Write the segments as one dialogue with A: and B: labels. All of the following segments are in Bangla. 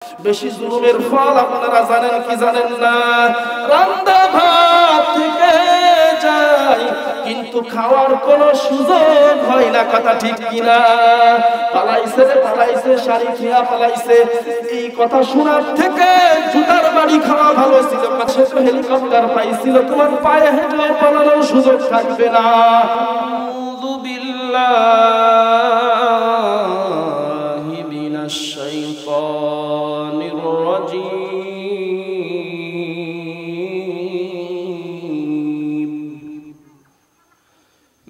A: বেশি জুলুমের ফল আপনারা জানেন কি জানেন না? রান্না ভাত থেকে যায় কিন্তু খাওয়ার কোনো সুযোগ হয় না, কথা ঠিক কিনা? পালাইছে শাড়ি খেয়া পালাইছে, এই কথা শোনার থেকে জুতার বাড়ি খাওয়া ভালো ছিল। কাছে তো হেলিকপ্টার পাইছিল, তোমার পায়ে হেঁটে পালানোর সুযোগ থাকবে না। আউযু বিল্লাহি মিনাশ শাইতানির রাজীম।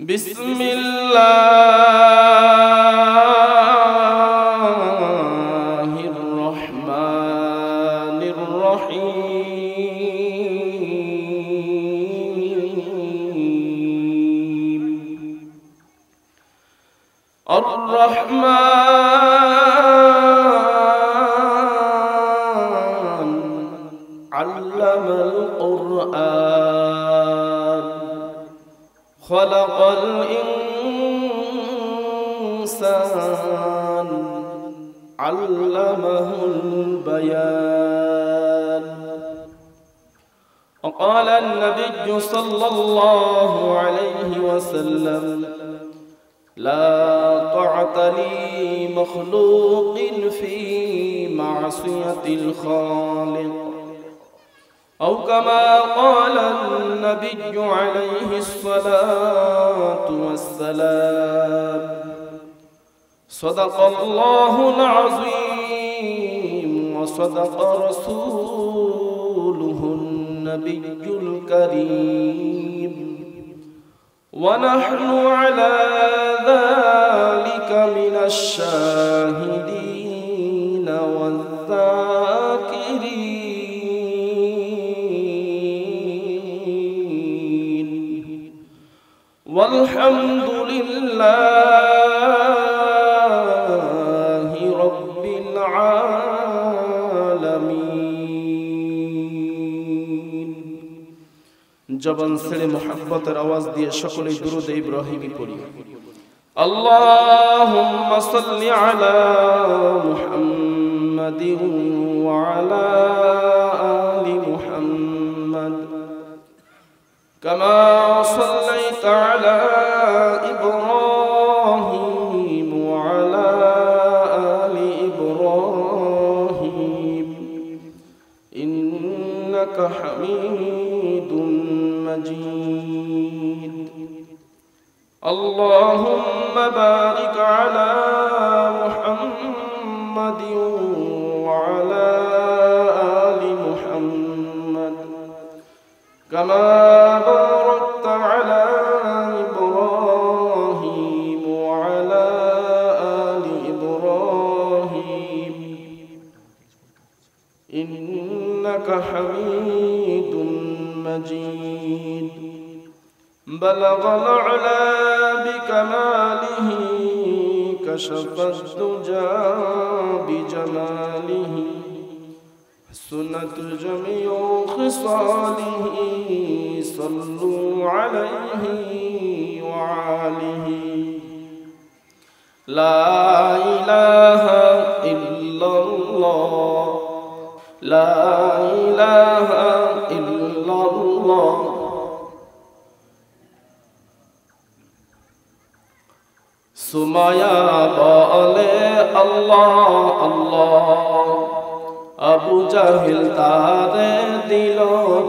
A: বিসমিল্লাহির রহমানির রহিম। আর রহমান আল্লামাল কুরআন খালাকাল ইনসান আল্লামাহুল বায়ান। وقال النبي صلى الله عليه وسلم لا طاعة لمخلوق في معصية الخالق، أو كما قال النبي عليه الصلاة والسلام. صدق الله العظيم وصدق رسوله النبي الكريم، ونحن على ذلك من الشاهدين والذاكرين، والحمد لله رب العالمين। জবান ছেড়ে মোহাব্বতের আওয়াজ দিয়ে সকলেই দুরূদ ইব্রাহিমি পড়ি। اللهم صل على محمد وعلى آل محمد كما صليت على إبراهيم وعلى آل إبراهيم إنك حميد مجيد. اللهم بارك على محمد وعلى آل محمد كما باركت على إبراهيم وعلى آل إبراهيم إنك حميد مجيد. بلغ الأعلى بكماله كشف الدجى بجماله حسنت جميع خصاله صلوا عليه وعاله. لا إله إلا الله لا إله إلا الله. সুমায়া বলে আল্লাহ আল্লাহ, আবু জাহিল তারে দিল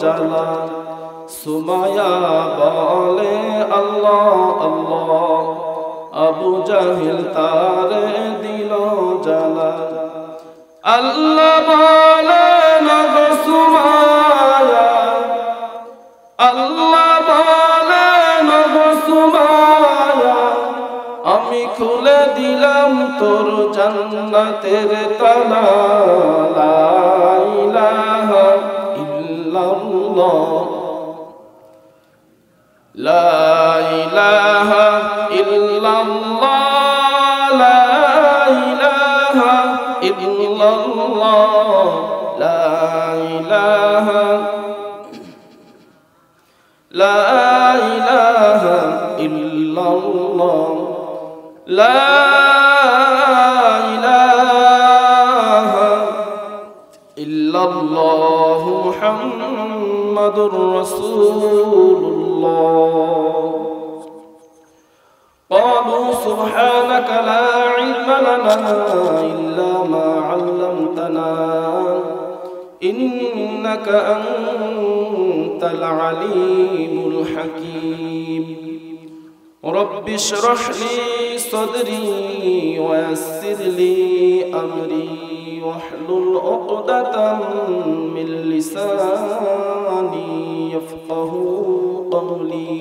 A: জালা। সুমায়া বলে আল্লাহ আল্লাহ, আবু জাহিল তারে দিল জালা। আল্লাহ বলে নগো সুমায়া, আল্লাহ বলে নগো সুমায়া, আমি খুলে দিলাম তোর জান্নাতের তালা। লা ইলাহা ইল্লাল্লাহ লা ইলাহা ইল্লাল্লাহ লা ইলাহা ইল্লাল্লাহ লা ইলাহা লা ইলাহা ইল্লাল্লাহ لا إله ইল্লাল্লাহু মুহাম্মাদুর রাসূলুল্লাহ। قالوا سبحانك لا علم لنا إلا ما علمتنا إنك أنت العليم الحكيم رب اشرح لي صدري ويسر لي أمري واحلل عقدة من لساني يفقهوا قولي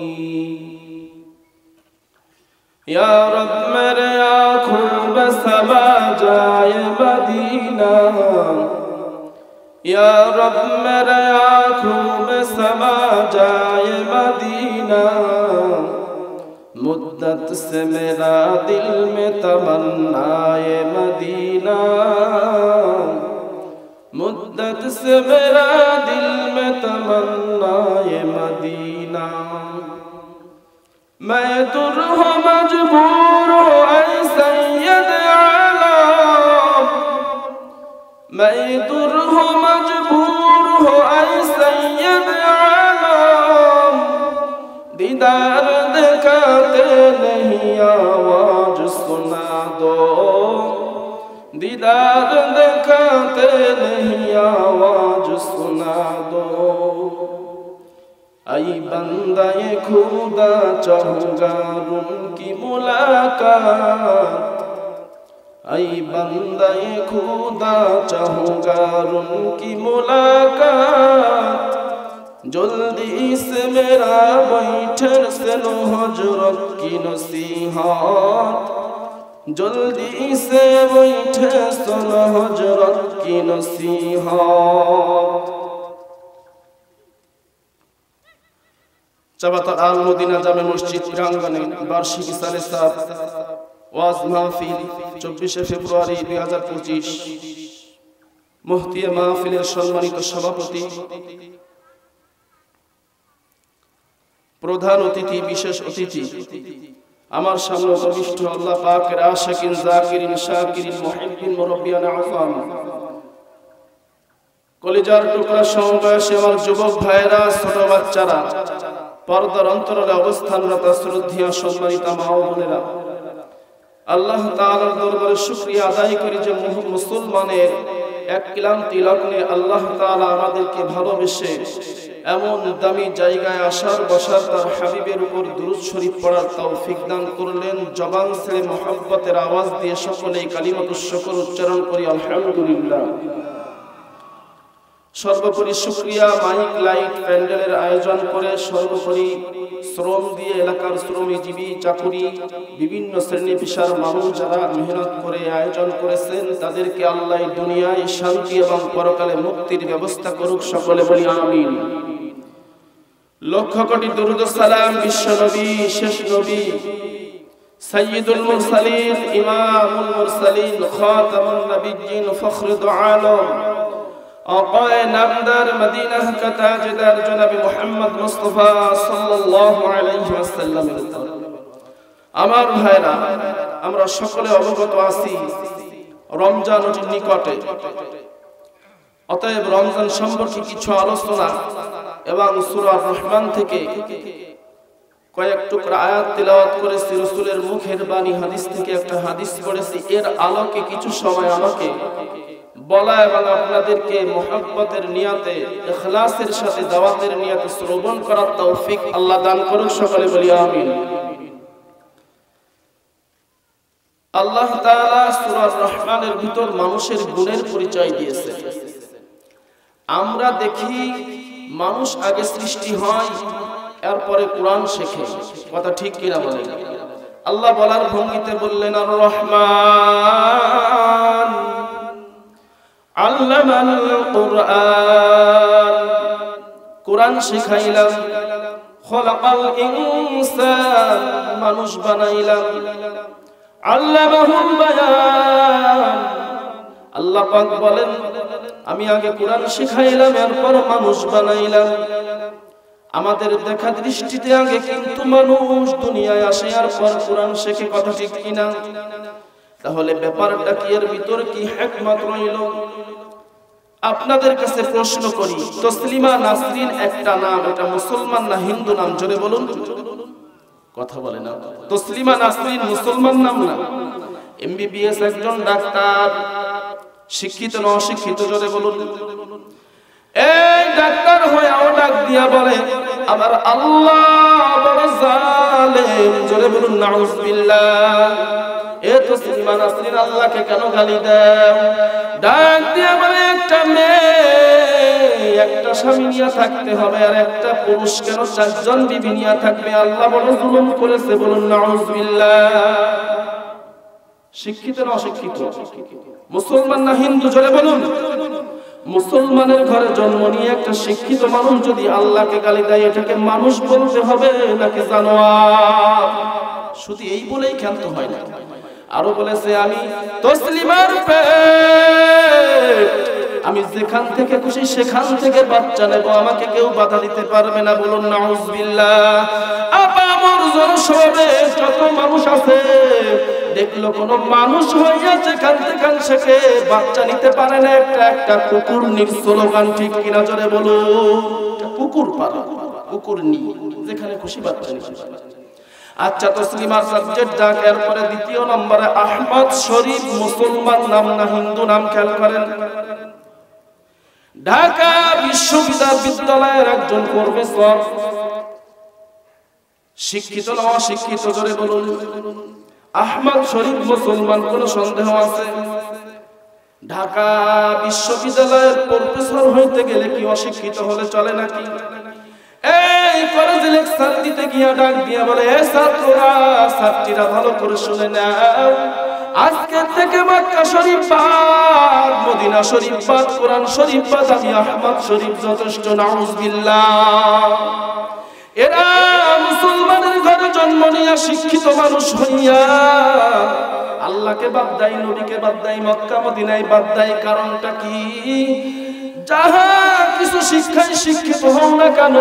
A: یا رب میرے آنکھوں میں سما جائے مدینہ یا رب میرے آنکھوں میں سما جائے مدینہ مدت سے میرا دل میں تمنا مدینہ مدت سے میرا دل میں تمنا مدینہ میں دور ہوں مجبور ہوں اے سید عالم میں دور ہوں مجبور ہوں اے سید عالم دیدار دکھاتے نہیں آواز سنا دو دیدار دکھاتے نہیں آواز سنا دو ای بندہ خدا چاہوں گا ان کی ملاقات ای بندہ خدا چاہوں گا ان کی ملاقات جلدی سے میرا بیٹھن سے لو حضرت کی نصیحت جلدی سے بیٹھے سنو حضرت کی نصیحت চাবাতা আল মদিনা জামে মসজিদ প্রাঙ্গণে বার্ষিক ইসালে সাব ওয়াজ মাহফিল 24 ফেব্রুয়ারি 2025 মুফতিয়া মাহফিলের সম্মানিত সভাপতি প্রধান অতিথি বিশেষ অতিথি আমার সামনে উপবিষ্ট আল্লাহ পাকের আশিকিন জাকিরিন শাকিরিন মুহিব্বিন মুরাব্বিয়ান আফান কলিজার টুকরা সমবয়সী আমার যুবক ভাইরা ছোট বাচ্চারা পর্দার অন্তরালে অবস্থানরত শ্রদ্ধেয় সম্মানিত মা ও বোনেরা আল্লাহ তাআলার দরবারে শুকরিয়া আদায় করি যে মুসলমানের এক ক্লান্তি লগ্নে আল্লাহ তাআলা আমাদেরকে ভালোবেসে এমন দামি জায়গায় আসার বসার তার হাবিবের উপর দুরূদ শরীফ পড়ার তৌফিক দান করলেন। জবান ছেড়ে মহব্বতের আওয়াজ দিয়ে সকলেই কালিমাতুশ শুকর উচ্চারণ করি আলহামদুলিল্লাহ। সর্বোপরি শুকরিয়া মাইক লাইট প্যান্ডেলের আয়োজন করে সর্বোপরি শ্রম দিয়ে এলাকার শ্রমজীবী চাকুরি বিভিন্ন শ্রেণী পেশার মানুষ যারা মেহনত করে আয়োজন করেছেন তাদেরকে আল্লাহ দুনিয়ায় শান্তি এবং পরকালে মুক্তির ব্যবস্থা করুক, সকলে বলি আমিন। লক্ষ কোটি দরুদ ও সালাম বিশ্ব নবী শেষ নবী সাইয়্যিদুল মুরসালিন ইমামুল মুরসালিন খাতামুন নবিয়্যিন ফখরুল আলম আকায়ে নামদার মদিনা কা তাজদার জনাব মুহাম্মদ মুস্তাফা সাল্লাল্লাহু আলাইহি ওয়াসাল্লামের উপর। আমার ভাইরা, আমরা সকলে অবগত আছি রমজান অতি নিকটে, অতএব রমজান সম্পর্কে কিছু আলোচনা এবং সূরা রহমান থেকে কয়েক টুকরা আয়াত তেলাওয়াত করেছি, রাসূলের মুখের বাণী হাদিস থেকে একটা হাদিস পড়েছি। এর আলোকে কিছু সময় আমাকে বলা এবং আপনাদেরকে মুহাব্বতের নিয়তে ইখলাসের সাথে দাওয়াতের নিয়তে শ্রবণ করার তৌফিক আল্লাহ দান করুন, সকলে বলি আমিন। আল্লাহ তাআলা সূরা রহমানের ভিতর মানুষের গুণের পরিচয় দিয়েছে। আমরা দেখি মানুষ আগে সৃষ্টি হয়, এরপরে কোরআন শেখে, কথা ঠিক কিনা বলেন? আল্লাহ বলার ভঙ্গিতে বললেন আর রহমান আল্লামাল কুরআন, কোরআন শিখাইলাম। খলাকাল ইনসান, মানুষ বানাইলাম। আল্লামাহুল বায়ান, আল্লাহ পাক বলেন আমি আগে কোরআন শিখাইলাম, এরপর মানুষ বানাইলাম। আমাদের দেখা দৃষ্টিতে আগে কিন্তু মানুষ দুনিয়ায় আসে, এরপর কোরআন শেখে, কথা ঠিক কিনা? তাহলে ব্যাপারটা কি, এর ভিতর কি হিকমত রইল? আপনাদের কাছে প্রশ্ন করি, তসলিমা নাসরিন একটা নাম, এটা মুসলমান না হিন্দু নাম? জোরে বলুন, কথা বলে না। তসলিমা নাসরিন মুসলমান নাম না? এমবিবিএস একজন ডাক্তার, শিক্ষিত না অশিক্ষিত? জোরে বলুন। এই ডাক্তার হয়েও ডাক দিয়া বলে আমার আল্লাহ বড় জালেম। জোরে বলুন নাউজুবিল্লাহ। এ তসলিমা নাসরিন আল্লাহকে কেন গালি দাও? ডাক দিয়া বলে একটা মেয়ে একটা স্বামী নিয়ে থাকতে হবে, আর একটা পুরুষ কেন চারজন বিবি নিয়ে থাকবে? আল্লাহ বড় জুলুম করেছে। বলুন নাউজুবিল্লাহ। শিক্ষিত না অশিক্ষিত? মুসলমান না হিন্দু? জোরে বলুন। মুসলমানের ঘরে জন্ম নিয়ে একটা শিক্ষিত মানুষ যদি আল্লাহকে গালি দেয়, এটাকে মানুষ বলতে হবে নাকি জানোয়ার? শুধু এই বলেই ক্ষান্ত হয় না, আরো বলেছে আমি তসলিমার পেট, আমি যেখান থেকে খুশি সেখান থেকে বাচ্চা নেব, আমাকে কেউ বাধা দিতে পারবে না। বলুন নাউজুবিল্লাহ। আপামর জনসবে যত মানুষ আছে, দেখলো কোন মানুষ হইয়া যেখান থেকে সেকে বাচ্চা নিতে পারে না, একটা কুকুর নির স্লোগান, ঠিক কিনা? জোরে বলুন। কুকুর পালন, কুকুর নি, যেখানে খুশি বাচ্চা নিতে পারে। আচ্ছা, তসলিমার সাবজেক্ট ডাক। এরপরে দ্বিতীয় নম্বরে আহমদ শরীফ মুসলমান নাম না হিন্দু নাম? খেয়াল করেন। ঢাকা বিশ্ববিদ্যালয়ের একজন প্রফেসর, শিক্ষিত না অশিক্ষিত? জোরে বলুন। আহমদ শরীফ মুসলমান, কোন সন্দেহ আছে? ঢাকা বিশ্ববিদ্যালয়ের প্রফেসর হইতে গেলে কি অশিক্ষিত হলে চলে নাকি? এই কলেজে লেকচার দিতে গিয়া ডাক দিয়া বলে এ ছাত্ররা, ছাত্রীরা ভালো করে শুনে নাও, আজকে থেকে মক্কা শরীফ বাদ, মদিনা শরীফ বাদ, কোরআন শরীফ বাদ, আমি আহমদ শরীফ যথেষ্ট। নাউজুবিল্লাহ। এরা মুসলমানের ঘরে জন্ম নিয়া শিক্ষিত মানুষ হইয়া আল্লাহকে বাদ দেয়, নবীকে বাদ দেয়, মক্কা মদিনায় বাদ দেয়। কারণটা কি? যাহা কিছু শিক্ষায় শিক্ষিত হও না কেন,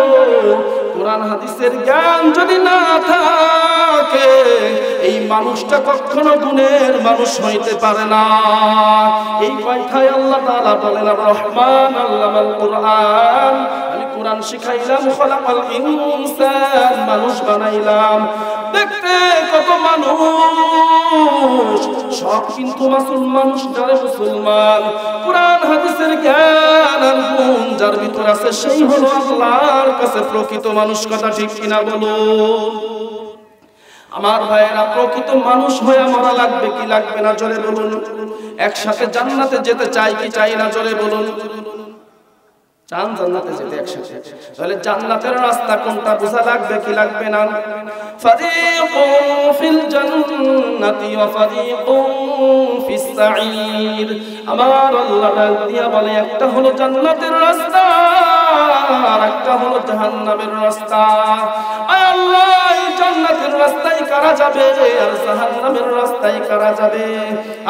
A: কোরআন হাদিসের জ্ঞান যদি না থাকে, এই মানুষটা কখনো গুণের মানুষ হইতে পারে না। এই কথায় আল্লাহ তাআলা বলেন আর রহমান আল্লামাল কোরআন, আমি কোরআন শিখাইলাম, খলাকাল ইনসান, মানুষ বানাইলাম। দেখতে কত মানুষ, সব কিন্তু মানুষ যারা মুসলমান, কোরআন হাদিসের জ্ঞান আর গুণ যার ভিতর আছে, সেই হলো আল্লাহর কাছে প্রকৃত মানুষ। কথা ঠিক কিনা বলুন? আমার ভাইয়েরা, প্রকৃত মানুষ হয়ে মরা লাগবে কি লাগবে না? জোরে বলুন। একসাথে জান্নাতে যেতে চাই কি চাই না? জোরে বলুন। চান জান্নাতে যেতে একসাথে? তাহলে জান্নাতের রাস্তা কোনটা বোঝা লাগবে কি লাগবে না? ফারিকুন ফিল জান্নাতি ওয়া ফারিকুন ফিস সাঈর। আমার আল্লাহ ডাক দিয়া বলে একটা হলো জান্নাতের রাস্তা, আর একটা হলো জাহান্নামের রাস্তা। আল্লাহ, এই জান্নাতের রাস্তায় কারা যাবে আর জাহান্নামের রাস্তায় কারা যাবে?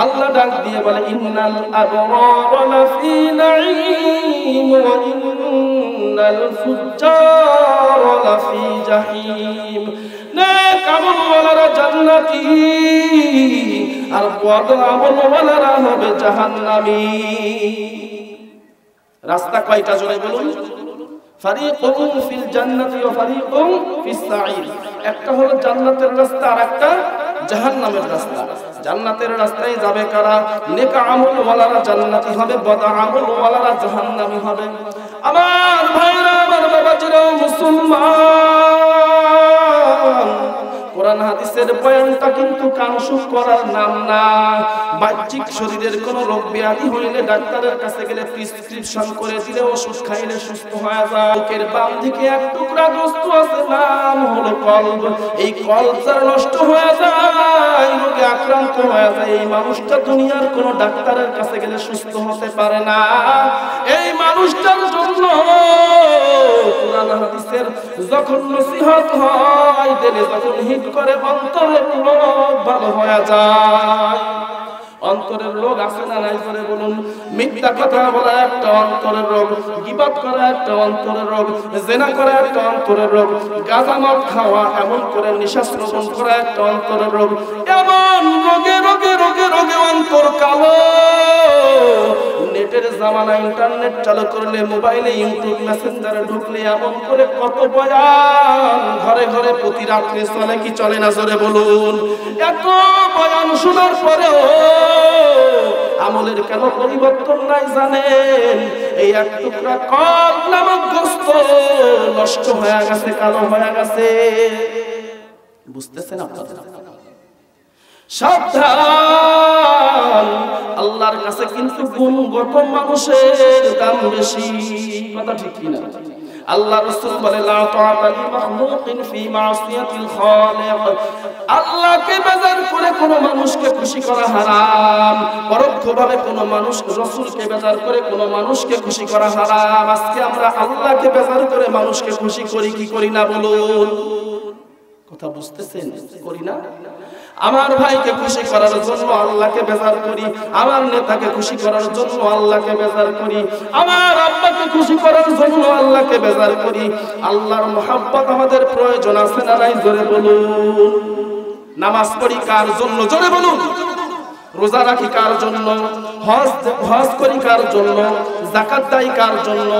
A: আল্লাহ ডাক দিয়ে বলে ইন্নাল আবরারা লাফি নাঈম ওয়া ইন্নাল ফুজ্জারা লাফি জাহিম। নেক আমলওয়ালারা জান্নাতি, আর বদ আমলওয়ালারা হবে জাহান্নামী। রাস্তা কয়টা? জোরে বলুন। ফারিকুন ফিল জান্নাতি ওয়া ফারিকুন ফিস সাঈর। একটা হলো জান্নাতের রাস্তা, আর একটা জাহান্নামের রাস্তা। জান্নাতের রাস্তায় যাবে কারা? নেক আমলওয়ালারা জান্নাতি হবে, বদ আমলওয়ালারা জাহান্নামী হবে। আমার ভাইরা, আমার বাবাজিরা, মুসলমান, কোরআন হাদিসের বয়ানটা কিন্তু কানসুখ করার নাম না। বাহ্যিক শরীরের কোন রোগ ব্যাধি হইলে ডাক্তারের কাছে গেলে প্রেসক্রিপশন করে দিলে ওষুধ খাইলে সুস্থ হয়ে যায়। বুকের বাম দিকে এক টুকরা বস্তু আছে, নাম হলো কলব। এই কলব যার নষ্ট হয়ে যায়, রোগে আক্রান্ত হয়ে যায়, এই মানুষটা দুনিয়ার কোন ডাক্তারের কাছে গেলে সুস্থ হতে পারে না। এই মানুষটার জন্য কোরআন হাদিসের যখন নসিহত হয়, দিলে যখন হিট করে, অন্তর ভালো হয়ে যায়। অন্তরের রোগ আছে না নাই জোরে বলুন। মিথ্যা কথা বলা একটা অন্তরের রোগ, গীবত করা একটা অন্তরের রোগ, জিনা করা একটা অন্তরের রোগ, গাঁজা মদ খাওয়া, এমন করে নিশা সেবন করা একটা অন্তরের রোগ। এমন রোগে রোগে রোগে রোগে অন্তর কালো। নেটের জামানা, ইন্টারনেট চালু করলে, মোবাইলে ইউটিউব মেসেঞ্জারে ঢুকলে এমন করে কত বয়ান ঘরে ঘরে প্রতি রাত্রে চলে কি চলে না জোরে বলুন। এত বয়ান শোনার পরেও আমলের কেন পরিবর্তন নাই জানেন? এই এক টুকরা কল নামক গোস্ত নষ্ট হয়ে গেছে, কালো হয়ে গেছে। বুঝতেছেন আপনারা? সাবধান, আল্লাহর কাছে কিন্তু গুণগত মানুষের দাম বেশি। কথা ঠিক কিনা? আল্লাহ রাসূল বলে লা তাআতা লি মাখলুকিন ফি মাসিয়াতিল খালিক। আল্লাহকে বেজার করে কোন মানুষকে খুশি করা হারাম। পরোক্ষভাবে কোন মানুষ রাসূলকে বেজার করে কোন মানুষকে খুশি করা হারাম। আজকে আমরা আল্লাহকে বেজার করে মানুষকে খুশি করি কি করি না বলুন? কথা বুঝতেছেন? করি না? আমার ভাইকে খুশি করার জন্য আল্লাহকে বেজার করি, আমার নেতাকে খুশি করার জন্য আল্লাহকে বেজার করি, আমার আব্বাকে খুশি করার জন্য আল্লাহকে বেজার করি। আল্লাহর মহব্বত আমাদের প্রয়োজন আছে না নাই জোরে বলুন। নামাজ পড়ি কার জন্য জোরে বলুন। রোজা রাখি কার জন্য? হজ করি কার জন্য? যাকাত দেই কার জন্য?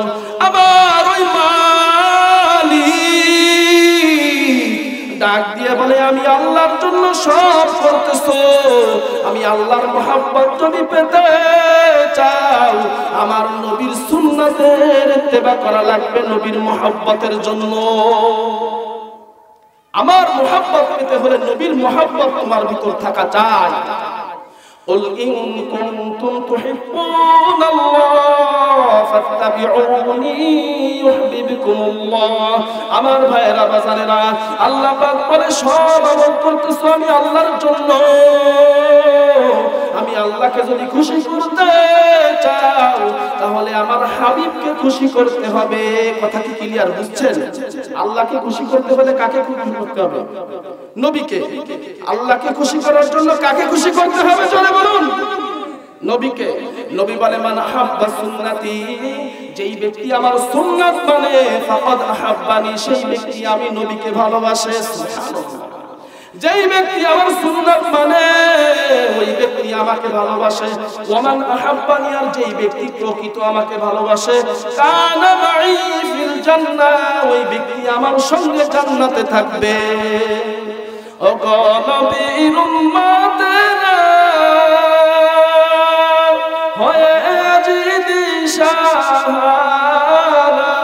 A: আবার ওই মালিক ডাক দিয়ে বলে আমি আল্লাহর জন্য সব করতেছো। আমি আল্লাহর মহব্বত যদি পেতে চাও, আমার নবীর সুন্নাতের ইত্তেবা করা লাগবে নবীর মহব্বতের জন্য। আমার মহব্বত পেতে হলে নবীর মহব্বত তোমার ভিতর থাকা চাই। قل إن كنتم تحبون الله فاتبعوني يحببكم الله। আমার ভাইরা বাজানেরা, আল্লাহ পাক বলে সব আমল করতেছো আমি আল্লাহর জন্য। আমি আল্লাহকে যদি খুশি করতে চাও তাহলে আমার হাবিবকে খুশি করতে হবে। কথা কি ক্লিয়ার? বুঝছেন? আল্লাহকে খুশি করতে হলে কাকে খুশি করতে হবে? নবীকে। আল্লাহকে খুশি করার জন্য কাকে খুশি করতে হবে জোরে বলুন? নবীকে। নবী বলে মান আহাব্বা সুন্নতি, যেই ব্যক্তি আমার সুন্নাত মানে ফাকাদ আহাব্বানি, সেই ব্যক্তি আমি নবীকে ভালোবাসে। সুবহানাল্লাহ। যেই ব্যক্তি আমার সুন্নাত মানে ওই ব্যক্তি আমাকে ভালোবাসে। ওমান আহাব্বানি, আর যেই ব্যক্তি প্রকৃত আমাকে ভালোবাসে, কানা মাই ফিল জান্নাহ, ওই ব্যক্তি আমার সঙ্গে জান্নাতে থাকবে। ও নবীর উম্মতেরা হয়ে জিদি সাহারা,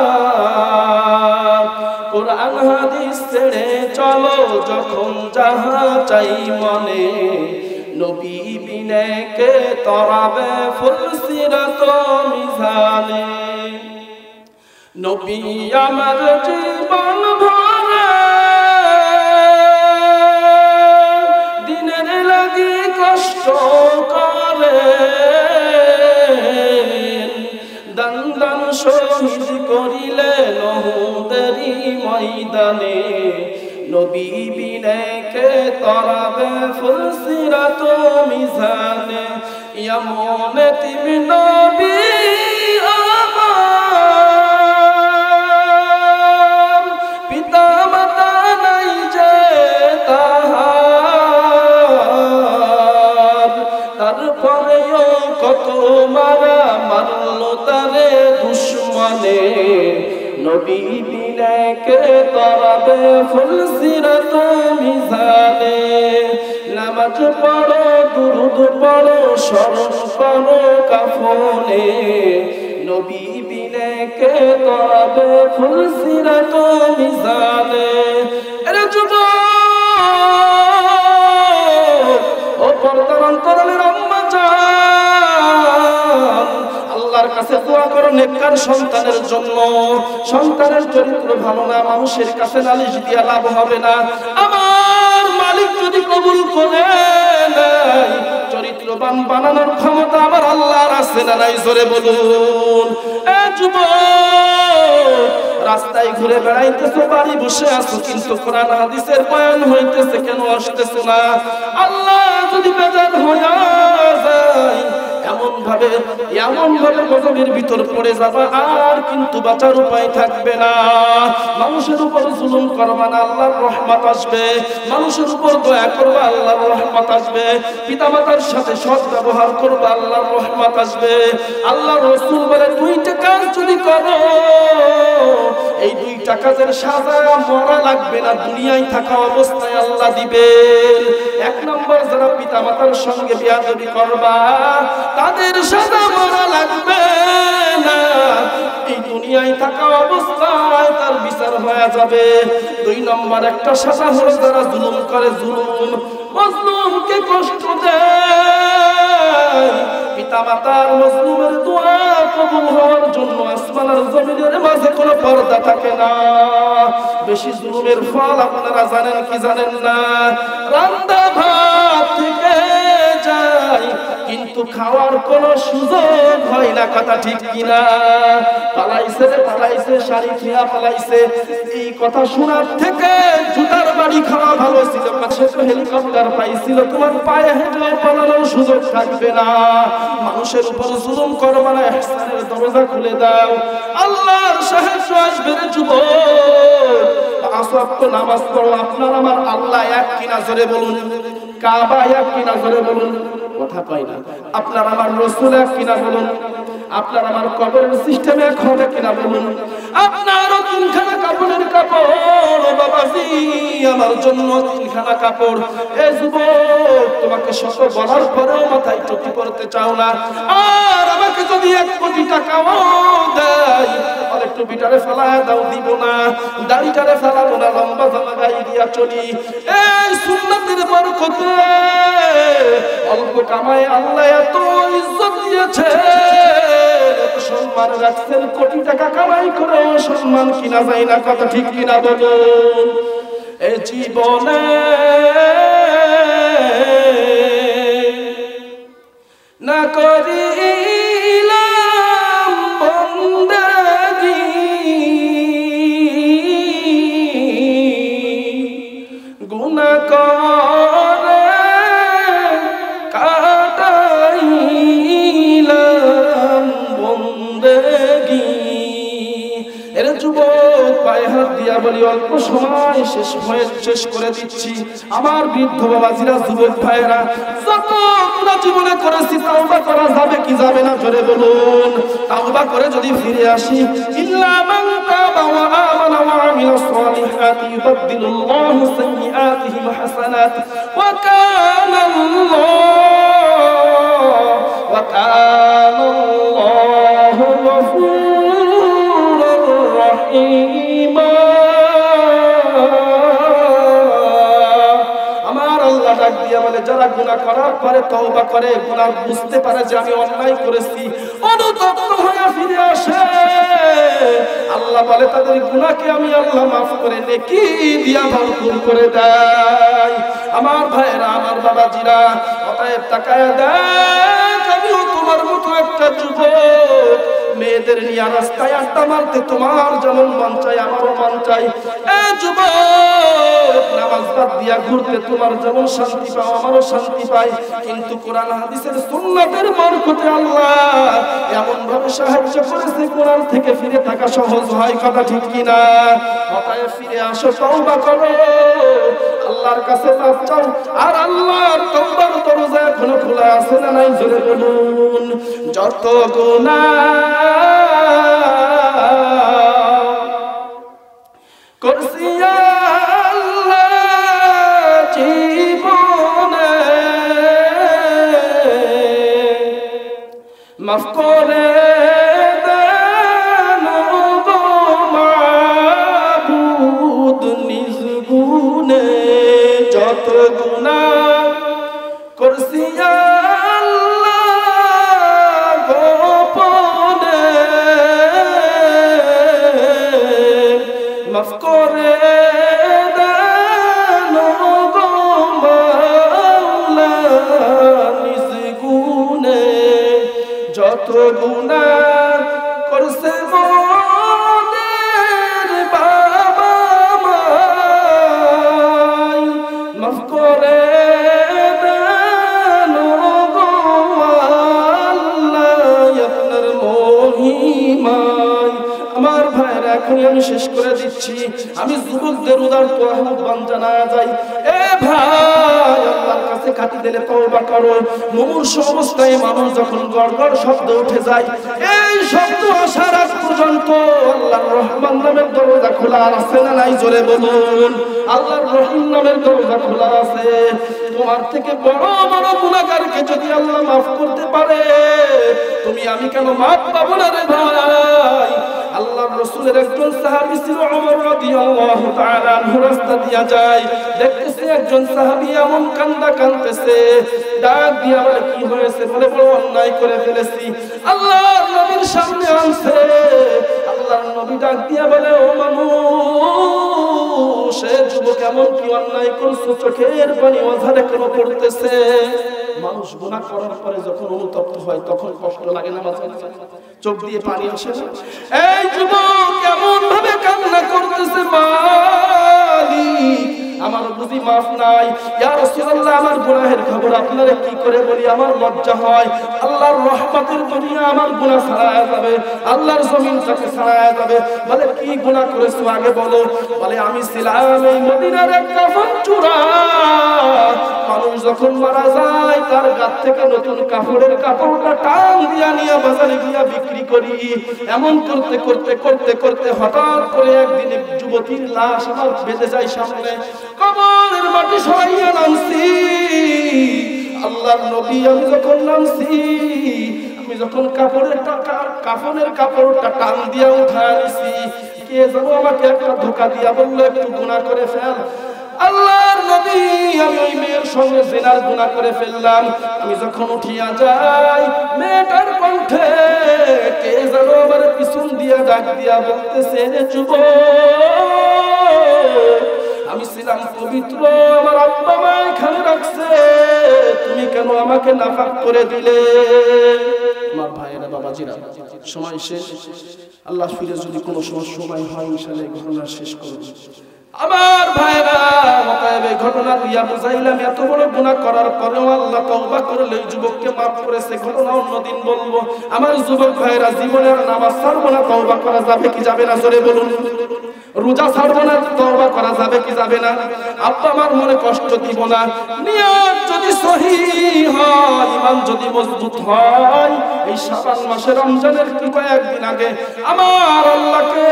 A: কোরআন হাদিস ছেড়ে চলো যখন যাহা চাই মনে, নবী বিনে কে তরাবে ফুলসিরাত মিজানে। নবী আমার জীবন ভরে দিনের লাগি কষ্ট করে, দান দান শহীদ করিলে নহদেরি ময়দানে, নবী বিনে কে তরাবে ফুলসিরাত মিজানে। এমন তিমি নবী আমার, পিতা মাতা নাই যে তাহার, তারপরেও কত মারা মারল তারে দুশ্মনে, নবী বিনে কে তরাবে ফুলসিরাত মিজানে। নামাজ পড়ো, দুরূদ পড়ো, স্মরণ করো কাফনে, নবী বিনে কে তরাবে ফুলসিরাত মিজানে। এরে যুবক ও পর্দার অন্তরালের আম্মা জান, আল্লাহর কাছে দোয়া করো নেককার সন্তানের জন্য। সন্তানের চরিত্র ভালো না, মানুষের কাছে নালিশ দিয়া লাভ হবে না। আমার মালিক যদি কবুল করে নাই, চরিত্রবান বানানোর ক্ষমতা আমার আল্লাহর আছে না নাই জোরে বলুন। এ যুবক, রাস্তায় ঘুরে বেড়াইতেছো, বাড়ি বসে আছো, কিন্তু কোরআন হাদিসের বয়ান হইতেছে কেন আসতেছো না? আল্লাহ যদি বেজার হয়ে যায় এমন ভাবে গজবের ভিতর পড়ে যাবা, আর কিন্তু বাঁচার উপায় থাকবে না। মানুষের উপর জুলুম করবা না, আল্লাহর রহমত আসবে। মানুষের উপর দয়া করবা, আল্লাহর রহমত আসবে। পিতামাতার সাথে সৎ ব্যবহার করবা, আল্লাহর রহমত আসবে। আল্লাহর রাসূল বলে দুইটা কাজ যদি করো, এই দুইটা কাজের সাজা মরা লাগবে না, দুনিয়ায় থাকা অবস্থায় আল্লাহ দিবেন। এক নম্বর, যারা পিতামাতার সঙ্গে বেয়াদবি করবা তাদের সাজা মরা লাগবে না, এই দুনিয়ায় থাকা অবস্থায় তার বিচার হয়ে যাবে। দুই নম্বর একটা সাজা হলো, যারা জুলুম করে, জুলুম মজলুমকে কষ্ট দেয়, পিতামাতার মজলুমের দোয়া কবুল হওয়ার জন্য আসমান আর জমিনের মাঝে কোনো পর্দা থাকে না। বেশি জুলুমের ফল আপনারা জানেন কি জানেন না? রান্না ভাত থেকে যায় কিন্তু খাওয়ার কোনো সুযোগ হয় না, কথা ঠিক কিনা? পালাইছে শাড়ি খেয়া পালাইছে, এই কথা শোনার থেকে জুতার বাড়ি খাওয়া ভালো ছিল। সে তো হেলিকপ্টার পাইছিল, তোমার পায়ে হেঁটে পালানোর সুযোগ থাকবে না। মানুষের উপর জুলুম করবা না, ইহসানের দরজা খুলে দাও, আল্লাহর সাহায্য আসবে রে যুবক। পাঁচ ওয়াক্ত নামাজ পড়ো, আপনার আমার আল্লাহ এক কিনা জোরে বলুন, কাবা এক কিনা জোরে বলুন, কথা কয় না। আপনার আমার রাসূল এক কিনা বলুন, আপনার আমার কবরের সিস্টেম এক হবে কিনা বলুন। আপনারও তিনখানা কাপড়ের কাপড় বাবাজি, আমার জন্য তিনখানা কাপড়। এ যুবক, তোমাকে শত বলার পরেও মাথায় টুপি পরতে চাও না, আর আমাকে যদি 1 কোটি টাকাও দেয় তাহলে টুপিটারে ফেলায় দাও, দিব না। দাড়িটারে ফেলাবো না, লম্বা জামা গায়ে দিয়া চলি। এই সুন্নাতের বরকতে অল্প কামায় আল্লাহ এত ইজ্জত দিয়েছে, সম্মান রাখছেন। কোটি টাকা কামাই করে সম্মান কিনা যায় না, কথা ঠিক কিনা বলুন? এই জীবনে না করিলাম বন্দেগী, গুনাহ করে কাটাইলাম বন্দেগী। এর যুবক, পায়ে হাত দিয়া বলি, অল্প সময় শেষ করে দিচ্ছি। আমার বৃদ্ধ বাবাজিরা, যুবক ভাইয়েরা, যত গুনাহ জীবনে করেছি, তাওবা করা যাবে কি যাবে না জোরে বলুন? তাওবা করে যদি ফিরে আসি, ইল্লা মান তাবা ওয়া আমানা ওয়া আমিলা সালিহাতি ইউবাদদিলুল্লাহু সাইয়্যাতিহিম হাসানাত ওয়া কানা আল্লাহু গফুরুর রহিম। আমার আল্লাহ ডাক দিয়া বলে, যারা গুনাহ করার পরে তওবা করে, গুনাহ বুঝতে পারে যে আমি অন্যায় করেছি, অনুতপ্ত হয়ে ফিরে আসে, আল্লাহ বলে তাদের গুনাহকে আমি আল্লাহ মাফ করে নেকি দিয়া ভরপুর করে দেয়। আমার ভাইয়েরা, আমার বাবাজিরা, অতএব তাকায়া দেখ, আমিও তোমার মতো একটা যুবক। মেয়েদের নিয়ে রাস্তায় আড্ডা মারতে তোমার যেমন মন চাই, আমারও মন চাই। এ যুবক, নামাজ বাদ দিয়া ঘুরতে তোমার যেমন শান্তি পাও, আমারও শান্তি পাই। কিন্তু কোরআন হাদিসের সুন্নাতের বরকতে আল্লাহ এমন ভাবে সাহায্য করেছে, কোরআন থেকে ফিরে থাকা সহজ হয়, কথা ঠিক কিনা? অতএব ফিরে আসো, তওবা করো, আল্লাহর কাছে মাফ চাও। আর আল্লাহর তওবার দরজা এখনো খোলা আছে না নাই জোরে বলুন? যত গুনাহ করছি আল্লাহ জীবনে, মাফ করে দেন গো মাবুদ নিজ গুণে। যত গুনাহ করছি আল্লাহ গোপনে, মাফ করে দেন গো মাওলা নিজ গুণে। যত গুনাহ করছে মোদের বাবা মাই, মাফ করে দেন মাই। আমার ভাইরা, এখন আমি শেষ করে দিচ্ছি। আমি যুবকদের উদার আহ্বান জানা যাই, এ ভাই, আল্লাহর কাছে খাটি দিলে তওবা করো। মুমূর্ষ অবস্থায় মানুষ যখন গড়গড় শব্দ উঠে যায়, এই শব্দ আসার আগ পর্যন্ত আল্লাহর রহমান নামের দরজা খোলা আছে না নাই? জোরে বলুন। আল্লাহর রহিম নামের দরজা খোলা আছে। তোমার থেকে বড় বড় গুনাহগারকে যদি আল্লাহ মাফ করতে পারে, তুমি আমি কেন মাফ পাবো না রে ভাই? আল্লাহর রাসূলের একজন সাহাবী ছিল ওমর রাদিয়াল্লাহু তাআলা আনহু, রাস্তা দিয়া যায়, দেখতেছে একজন সাহাবী এমন কান্না কাঁদতেছে, ডাক দিয়া বলে, কি হয়েছে? বলে, বড় অন্যায় করে ফেলেছি। আল্লাহর নবীর সামনে আনছে। আল্লাহর নবী ডাক দিয়া বলে, ও মানুষ, এ যুবক এমন কি অন্যায় করছো? চোখের পানি অঝারে কেন পড়তেছে? মানুষ গুনাহ করার পরে যখন অনুতপ্ত হয় তখন কষ্ট লাগে না? মাঝে মাঝে চোখ দিয়ে পানি আসে না? এই যুবক এমন ভাবে কান্না করতেছে, মালিক আমার বুঝি মাফ নাই? ইয়া রাসূলুল্লাহ, আমার গুনাহের খবর আপনারে কি করে বলি? আমার লজ্জা হয়। আল্লাহর রহমতের দুনিয়া আমার গুনাহ ছাড়ায়া যাবে, আল্লাহর জমিন থেকে ছাড়ায়া যাবে। বলে, কি গুনাহ করেছো আগে বলো। বলে, আমি ছিলাম এই মদিনার এক কাফন চোরা। মানুষ যখন মারা যায় তার গাত থেকে নতুন কাপড়ের কাপড়টা টান দিয়া নিয়ে বাজারে গিয়া বিক্রি করি। এমন করতে করতে করতে করতে হঠাৎ করে একদিন এক যুবতীর লাশ আমার বেঁধে যায় সামনে। কবরের মাটি সরাইয়া নামছি। আল্লাহর নবী, আমি যখন নামছি, আমি যখন কাফনের কাপড়টা টান দিয়া উঠায় নিছি, কে যেন আমাকে একটা ধোঁকা দিয়া বললো, একটু গুনাহ করে ফেল। আল্লাহর নবী, আমি ওই মেয়ের সঙ্গে জিনার গুনাহ করে ফেললাম। আমি যখন উঠিয়া যাই, মেয়েটার কণ্ঠে কে যেন আমার পিছন দিয়া ডাক দিয়া বলতেছে, রে যুবক, আমি ছিলাম পবিত্র, আমার আব্বা মা এখানে রাখছে, তুমি কেন আমাকে নাফাক করে দিলে? আমার ভাইয়েরা, বাবাজিরা, সময় শেষ। আল্লাহ ফিরে যদি কোনো সময় হয়, ইনশাআল্লাহ ঘটনা শেষ করব। আমার ভাইরা, অতএব এই ঘটনা দিয়া বুঝাইলাম, এত বড় গুনাহ করার পরেও আল্লাহ তওবা করলে যুবককে মাফ করেছে। ঘটনা অন্যদিন বলবো। আমার যুবক ভাইরা, জীবনের নামাজ ছাড়বো না, তওবা করা যাবে কি যাবে না? জোরে বলুন। রোজা ছাড়বো না, তওবা করা যাবে কি যাবে না? আব্বা আমার মনে কষ্ট দিব না। নিয়ত যদি সহিহ হয়, ঈমান যদি মজবুত হয়, এই শাবান মাসে রমজানের কি কয়েকদিন আগে আমার আল্লাহকে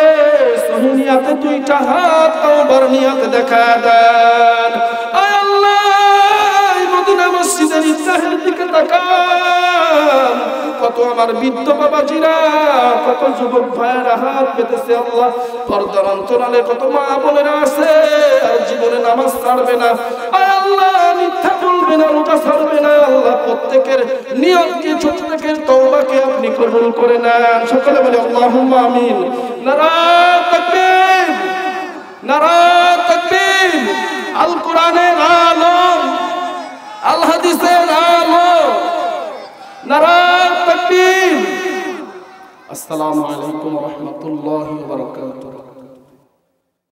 A: সহিহ নিয়তে দুইটা হাত তওবার নিয়তে দেখা দেন। আয় আল্লাহ, এই মদিনা মসজিদের ইফতাহের দিকে তাকান। কত আমার বৃদ্ধ বাবাজিরা, কত যুবক ভাইয়েরা হাত পেতেছে। আল্লাহ, পর্দার অন্তরালে কত মা বোনেরা আছে আর জীবনে নামাজ ছাড়বে না। আয় আল্লাহ, মিথ্যা বলবে না, রোজা ছাড়বে না। আল্লাহ, প্রত্যেকের নিয়তকে, প্রত্যেকের তওবাকে আপনি কবুল করে নেন। সকলে বলে আল্লাহুম্মা আমিন। নারায়ে তাকবীর, নারায়ে তাকবীর। আল কোরআনের আলো, আল হাদিসের আলো, নারায়ে তাকবীর। আসসালামু আলাইকুম ওয়া রাহমাতুল্লাহি ওয়া বারাকাতুহু।